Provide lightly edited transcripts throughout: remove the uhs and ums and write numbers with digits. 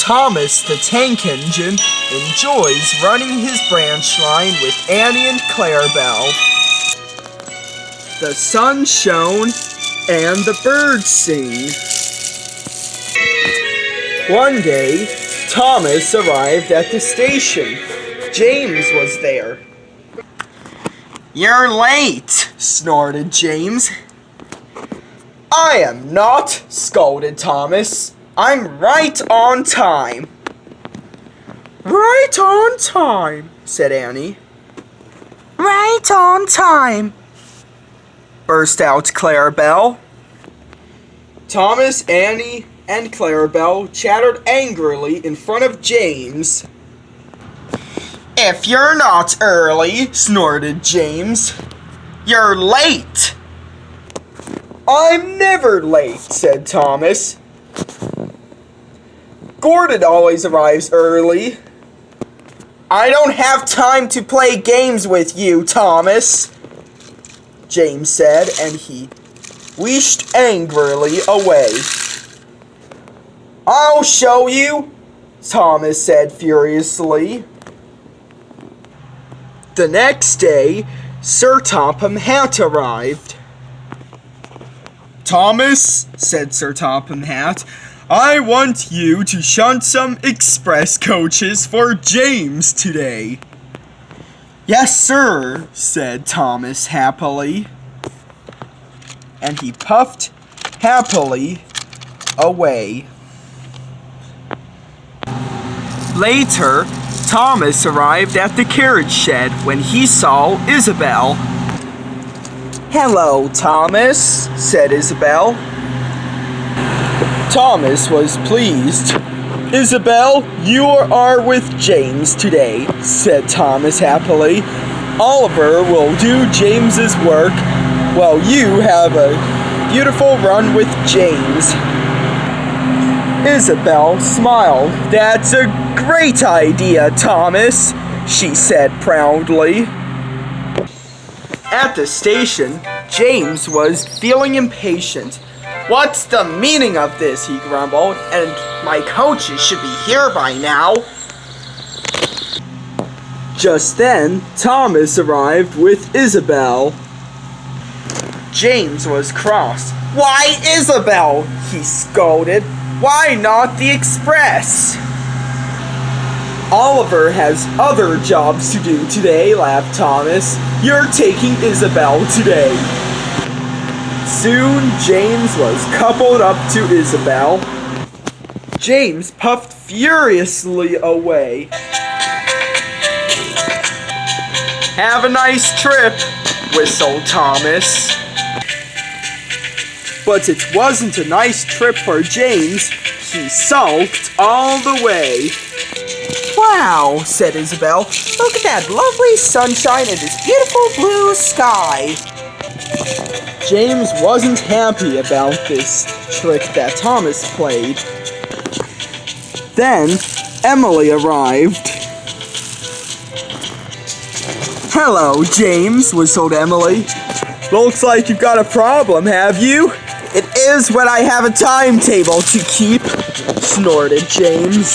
Thomas the Tank Engine enjoys running his branch line with Annie and Clarabelle. The sun shone and the birds sing. One day, Thomas arrived at the station. James was there. "You're late," snorted James. "I am not," scolded Thomas. "I'm right on time." "Right on time," said Annie. "Right on time," burst out Clarabelle. Thomas, Annie, and Clarabelle chattered angrily in front of James. "If you're not early," snorted James, "you're late." "I'm never late," said Thomas. "Gordon always arrives early." "I don't have time to play games with you, Thomas," James said, and he wheezed angrily away. "I'll show you," Thomas said furiously. The next day, Sir Topham Hatt arrived. "Thomas," said Sir Topham Hatt, "I want you to shunt some express coaches for James today." "Yes, sir," said Thomas happily. And he puffed happily away. Later, Thomas arrived at the carriage shed when he saw Isabel. "Hello, Thomas," said Isabel. Thomas was pleased. "Isabel, you are with James today," said Thomas happily. "Oliver will do James's work while you have a beautiful run with James." Isabel smiled. "That's a great idea, Thomas," she said proudly. At the station, James was feeling impatient. "What's the meaning of this?" he grumbled. "And my coaches should be here by now." Just then, Thomas arrived with Isabel. James was cross. "Why, Isabel?" he scolded. "Why not the express?" "Oliver has other jobs to do today," laughed Thomas. "You're taking Isabel today." Soon, James was coupled up to Isabel. James puffed furiously away. "Have a nice trip," whistled Thomas. But it wasn't a nice trip for James. He sulked all the way. "Wow," said Isabel. "Look at that lovely sunshine and this beautiful blue sky." James wasn't happy about this trick that Thomas played. Then Emily arrived. "Hello, James," whistled Emily. "Looks like you've got a problem, have you?" "It is when I have a timetable to keep," snorted James.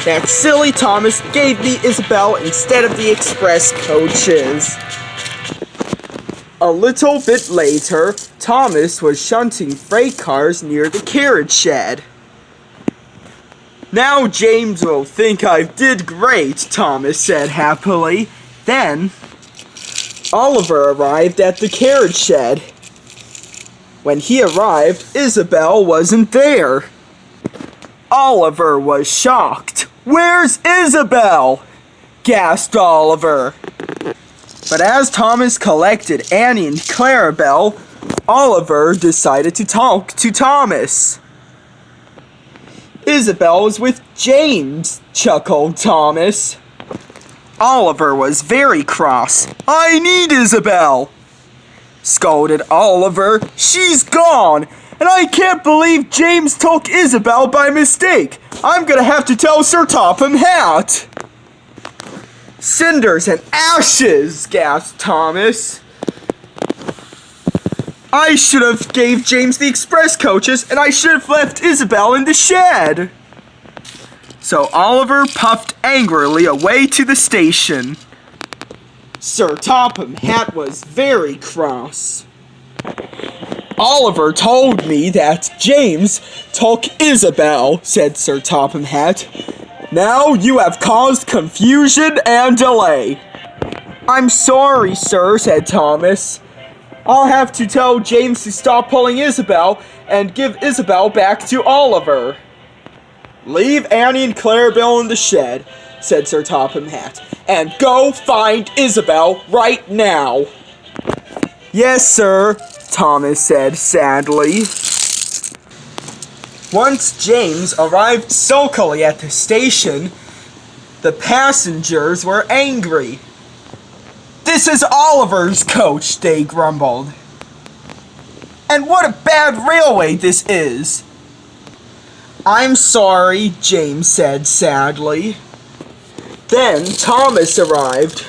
"That silly Thomas gave me Isabel instead of the express coaches." A little bit later, Thomas was shunting freight cars near the carriage shed. "Now James will think I did great," Thomas said happily. Then Oliver arrived at the carriage shed. When he arrived, Isabel wasn't there. Oliver was shocked. "Where's Isabel?" gasped Oliver. But as Thomas collected Annie and Clarabelle, Oliver decided to talk to Thomas. "Isabel is with James," chuckled Thomas. Oliver was very cross. "I need Isabel," scolded Oliver. "She's gone, and I can't believe James took Isabel by mistake. I'm gonna have to tell Sir Topham Hatt." "Cinders and ashes," gasped Thomas. "I should have gave James the express coaches, and I should have left Isabel in the shed." So Oliver puffed angrily away to the station. Sir Topham Hatt was very cross. Oliver told me that James took Isabel, said Sir Topham Hatt. Now you have caused confusion and delay. I'm sorry, sir, said Thomas. I'll have to tell James to stop pulling Isabel and give Isabel back to Oliver. Leave Annie and Clarabelle in the shed, said Sir Topham Hatt, and go find Isabel right now. Yes, sir, Thomas said sadly. Once James arrived sulkily at the station, the passengers were angry. This is Oliver's coach, they grumbled. And what a bad railway this is. I'm sorry, James said sadly. Then Thomas arrived.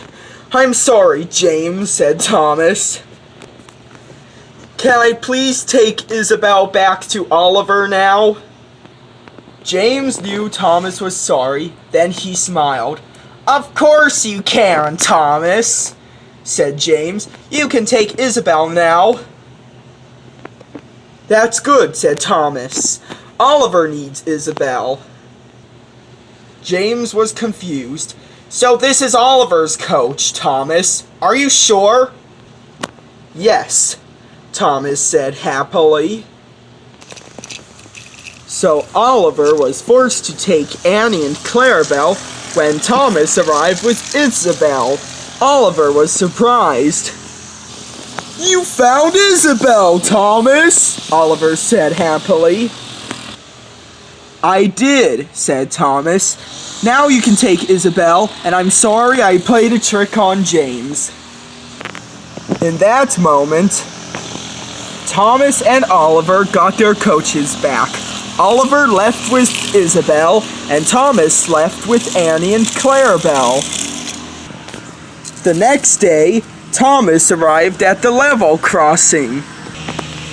I'm sorry, James, said Thomas. Can I please take Isabel back to Oliver now? James knew Thomas was sorry, then he smiled. Of course you can, Thomas, said James. You can take Isabel now. That's good, said Thomas. Oliver needs Isabel. James was confused. So this is Oliver's coach, Thomas. Are you sure? Yes, Thomas said happily. So Oliver was forced to take Annie and Clarabelle when Thomas arrived with Isabel. Oliver was surprised. You found Isabel, Thomas, Oliver said happily. I did, said Thomas. Now you can take Isabel, and I'm sorry I played a trick on James. In that moment, Thomas and Oliver got their coaches back. Oliver left with Isabel, and Thomas left with Annie and Clarabelle. The next day, Thomas arrived at the level crossing.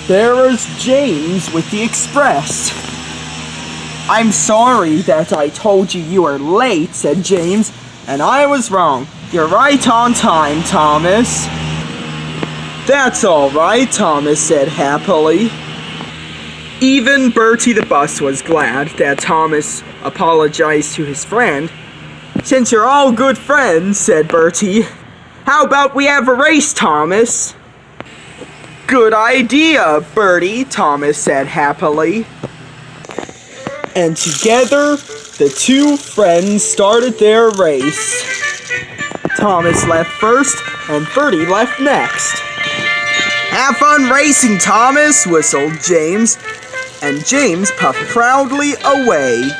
There was James with the express. I'm sorry that I told you you were late, said James, and I was wrong. You're right on time, Thomas. That's all right, Thomas said happily. Even Bertie the bus was glad that Thomas apologized to his friend. Since you're all good friends, said Bertie, how about we have a race, Thomas? Good idea, Bertie, Thomas said happily. And together, the two friends started their race. Thomas left first, and Bertie left next. Have fun racing, Thomas, whistled James, and James puffed proudly away.